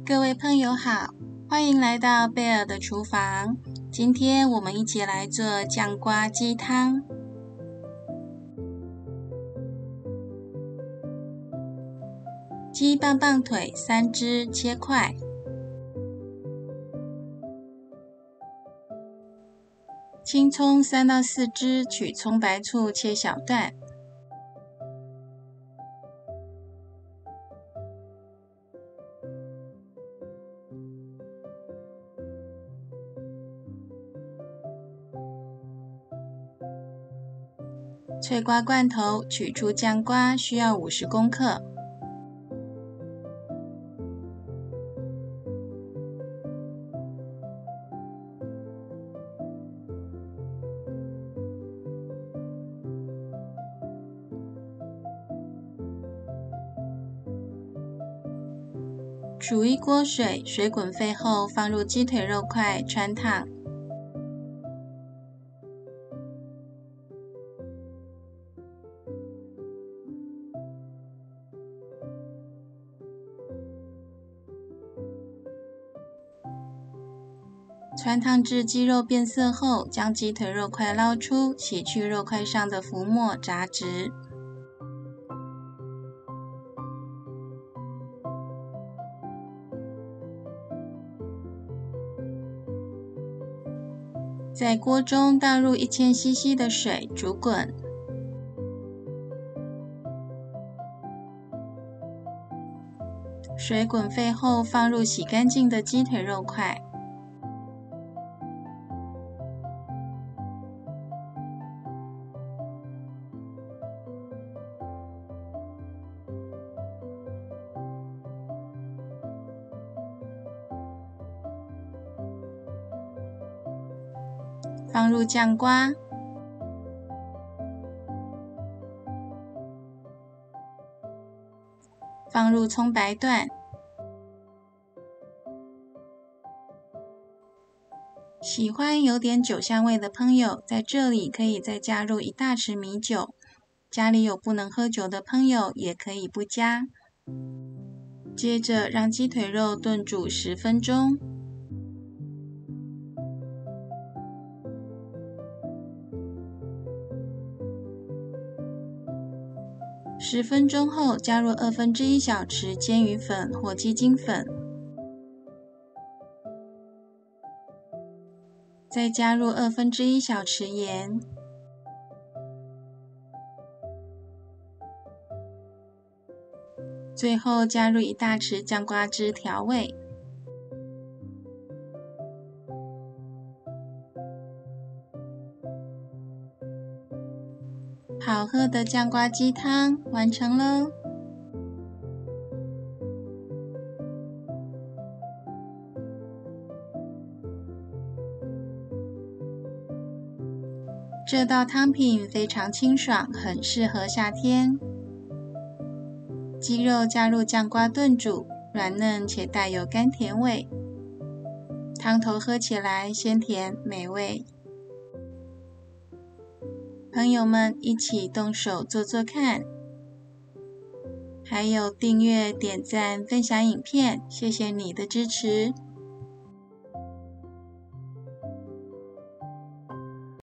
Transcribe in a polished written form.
各位朋友好，欢迎来到贝尔的厨房。今天我们一起来做酱瓜鸡汤。鸡棒棒腿3只切块，青葱3到4只取葱白醋切小段，脆瓜罐头取出酱瓜需要50公克，煮一锅水，水滚沸后放入鸡腿肉块汆烫。汆烫至鸡肉变色后，将鸡腿肉块捞出，洗去肉块上的浮沫，炸直。在锅中倒入1000cc 的水，煮滚。水滚沸后，放入洗干净的鸡腿肉块。放入酱瓜，放入葱白段，喜欢有点酒香味的朋友，在这里可以再加入1大匙米酒。家里有不能喝酒的朋友，也可以不加。接着让鸡腿肉炖煮10分钟。10分钟后，加入1/2小匙煎鱼粉或鸡精粉，再加入1/2小匙盐，最后加入1大匙酱瓜汁调味。好喝的酱瓜鸡汤完成喽！这道汤品非常清爽，很适合夏天。鸡肉加入酱瓜炖煮，软嫩且带有甘甜味，汤头喝起来鲜甜美味。朋友们一起动手做做看，还有订阅、点赞、分享影片，谢谢你的支持。